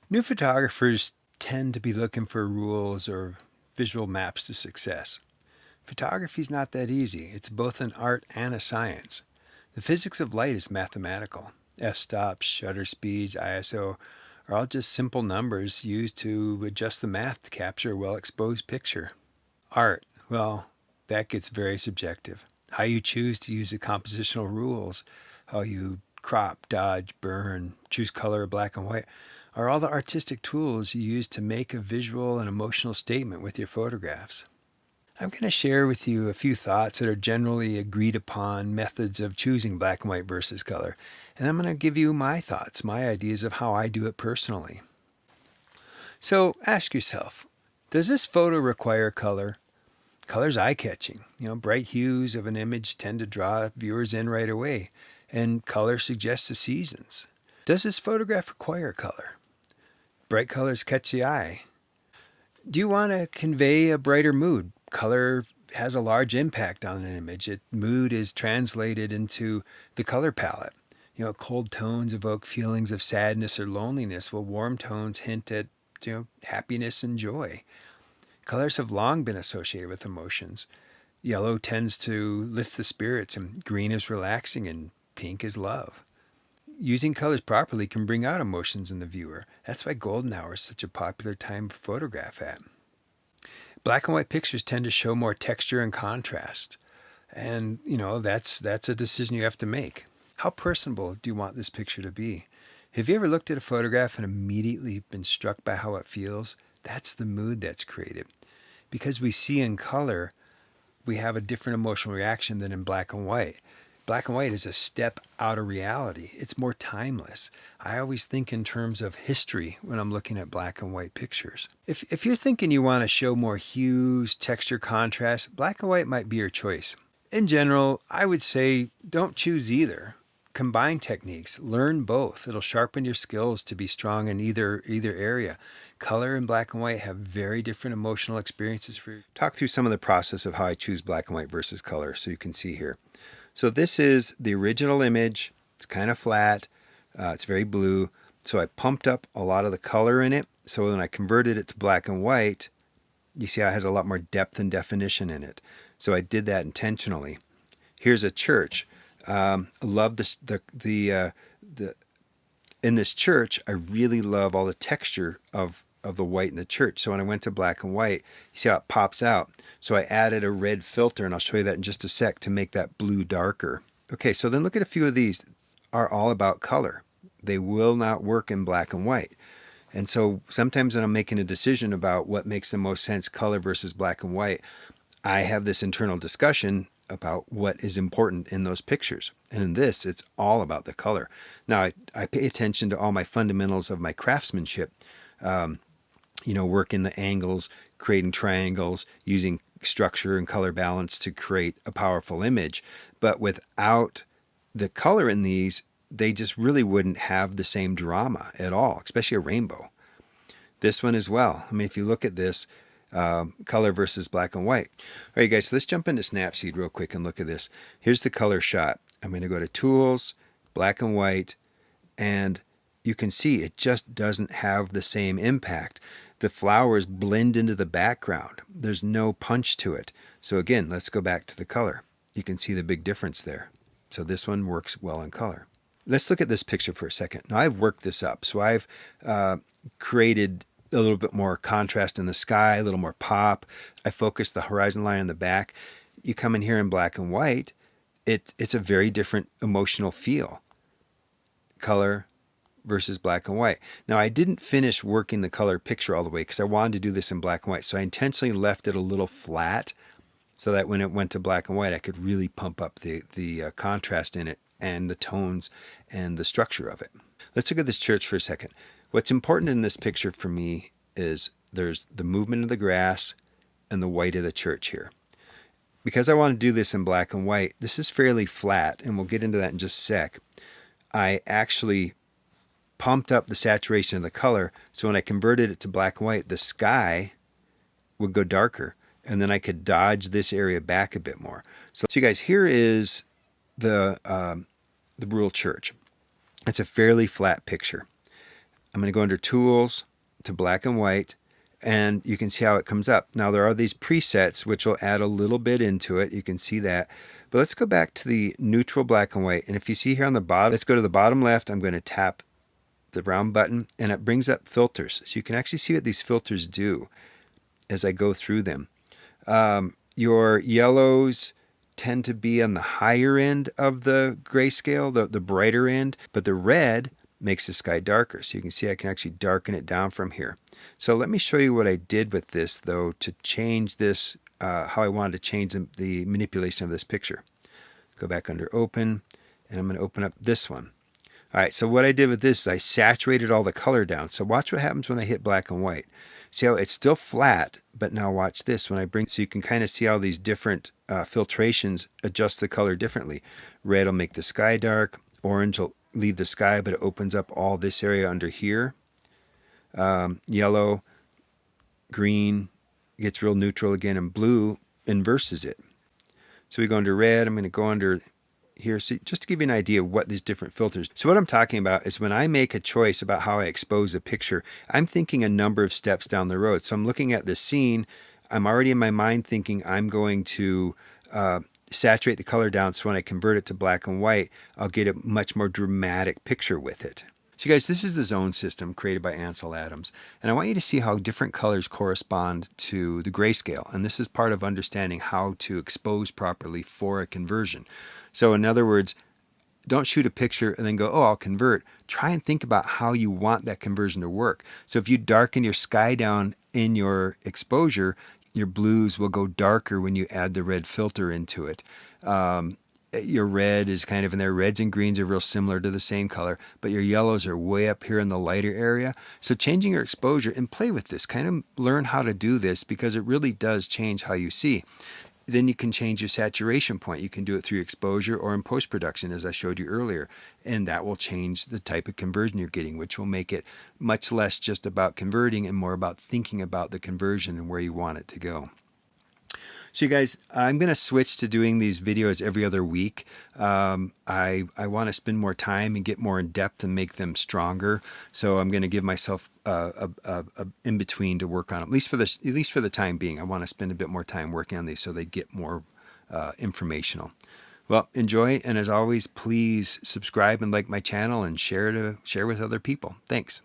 New photographers tend to be looking for rules or visual maps to success. Photography's not that easy. It's both an art and a science. The physics of light is mathematical. F-stops, shutter speeds, ISO are all just simple numbers used to adjust the math to capture a well-exposed picture. Art, well, that gets very subjective. How you choose to use the compositional rules, how you crop, dodge, burn, choose color, black and white, are all the artistic tools you use to make a visual and emotional statement with your photographs. I'm going to share with you a few thoughts that are generally agreed upon methods of choosing black and white versus color. And I'm going to give you my thoughts, my ideas of how I do it personally. So ask yourself, does this photo require color? Color's eye-catching. Bright hues of an image tend to draw viewers in right away, and color suggests the seasons. Does this photograph require color? Bright colors catch the eye. Do you want to convey a brighter mood? Color has a large impact on an image. Mood is translated into the color palette. Cold tones evoke feelings of sadness or loneliness, while warm tones hint at happiness and joy. Colors have long been associated with emotions. Yellow tends to lift the spirits, and green is relaxing, and pink is love. Using colors properly can bring out emotions in the viewer. That's why golden hour is such a popular time to photograph at. Black and white pictures tend to show more texture and contrast. And, that's a decision you have to make. How personable do you want this picture to be? Have you ever looked at a photograph and immediately been struck by how it feels? That's the mood that's created. Because we see in color, we have a different emotional reaction than in black and white. Black and white is a step out of reality. It's more timeless. I always think in terms of history when I'm looking at black and white pictures. If you're thinking you want to show more hues, texture, contrast, black and white might be your choice. In general, I would say don't choose either. Combine techniques. Learn both. It'll sharpen your skills to be strong in either area. Color and black and white have very different emotional experiences for you. Talk through some of the process of how I choose black and white versus color so you can see here. So this is the original image. It's kind of flat. It's very blue. So I pumped up a lot of the color in it. So when I converted it to black and white, you see how it has a lot more depth and definition in it. So I did that intentionally. Here's a church. I love this. In this church, I really love all the texture of the white in the church. So when I went to black and white, you see how it pops out. So I added a red filter, and I'll show you that in just a sec to make that blue darker. Okay, so then look at a few of these are all about color. They will not work in black and white. And so sometimes when I'm making a decision about what makes the most sense, color versus black and white, I have this internal discussion about what is important in those pictures. And in this, it's all about the color. Now, I pay attention to all my fundamentals of my craftsmanship, working the angles, creating triangles, using structure and color balance to create a powerful image. But without the color in these, they just really wouldn't have the same drama at all, especially a rainbow. This one as well. I mean, if you look at this, color versus black and white. All right, guys, so let's jump into Snapseed real quick and look at this. Here's the color shot. I'm going to go to Tools, Black and White, and you can see it just doesn't have the same impact. The flowers blend into the background. There's no punch to it. So again, let's go back to the color. You can see the big difference there. So this one works well in color. Let's look at this picture for a second. Now I've worked this up. So I've created a little bit more contrast in the sky, a little more pop. I focused the horizon line on the back. You come in here in black and white, it's a very different emotional feel. Color versus black and white. Now I didn't finish working the color picture all the way because I wanted to do this in black and white. So I intentionally left it a little flat so that when it went to black and white, I could really pump up the contrast in it and the tones and the structure of it. Let's look at this church for a second. What's important in this picture for me is there's the movement of the grass and the white of the church here. Because I want to do this in black and white, this is fairly flat, and we'll get into that in just a sec. I actually pumped up the saturation of the color, so when I converted it to black and white, the sky would go darker, and then I could dodge this area back a bit more. So you guys, here is the rural church. It's a fairly flat picture. I'm going to go under Tools to Black and White, and you can see how it comes up. Now there are these presets which will add a little bit into it. You can see that. But let's go back to the neutral black and white. And if you see here on the bottom, let's go to the bottom left. I'm going to tap the round button, and it brings up filters. So you can actually see what these filters do as I go through them. Your yellows tend to be on the higher end of the grayscale, the brighter end, but the red makes the sky darker. So you can see I can actually darken it down from here. So let me show you what I did with this, though, to change this, how I wanted to change the manipulation of this picture. Go back under Open, and I'm going to open up this one. All right, so what I did with this is I saturated all the color down. So watch what happens when I hit black and white. See how it's still flat, but now watch this. When I bring, so you can kind of see how these different filtrations adjust the color differently. Red will make the sky dark. Orange will leave the sky, but it opens up all this area under here. Yellow, green gets real neutral again, and blue inverses it. So we go under red. I'm going to go under here, so just to give you an idea of what these different filters. So what I'm talking about is when I make a choice about how I expose a picture, I'm thinking a number of steps down the road. So I'm looking at this scene. I'm already in my mind thinking I'm going to saturate the color down, so when I convert it to black and white, I'll get a much more dramatic picture with it. So guys, this is the zone system created by Ansel Adams, and I want you to see how different colors correspond to the grayscale, and this is part of understanding how to expose properly for a conversion. So in other words, don't shoot a picture and then go, oh, I'll convert. Try and think about how you want that conversion to work. So if you darken your sky down in your exposure, your blues will go darker when you add the red filter into it. Your red is kind of in there. Reds and greens are real similar to the same color, but your yellows are way up here in the lighter area. So changing your exposure, and play with this, kind of learn how to do this, because it really does change how you see. Then you can change your saturation point. You can do it through exposure or in post-production, as I showed you earlier. And that will change the type of conversion you're getting, which will make it much less just about converting and more about thinking about the conversion and where you want it to go. So you guys, I'm going to switch to doing these videos every other week. I want to spend more time and get more in depth and make them stronger. So I'm going to give myself a in between to work on, at least for the time being. I want to spend a bit more time working on these so they get more informational. Well, enjoy, and as always, please subscribe and like my channel and share with other people. Thanks.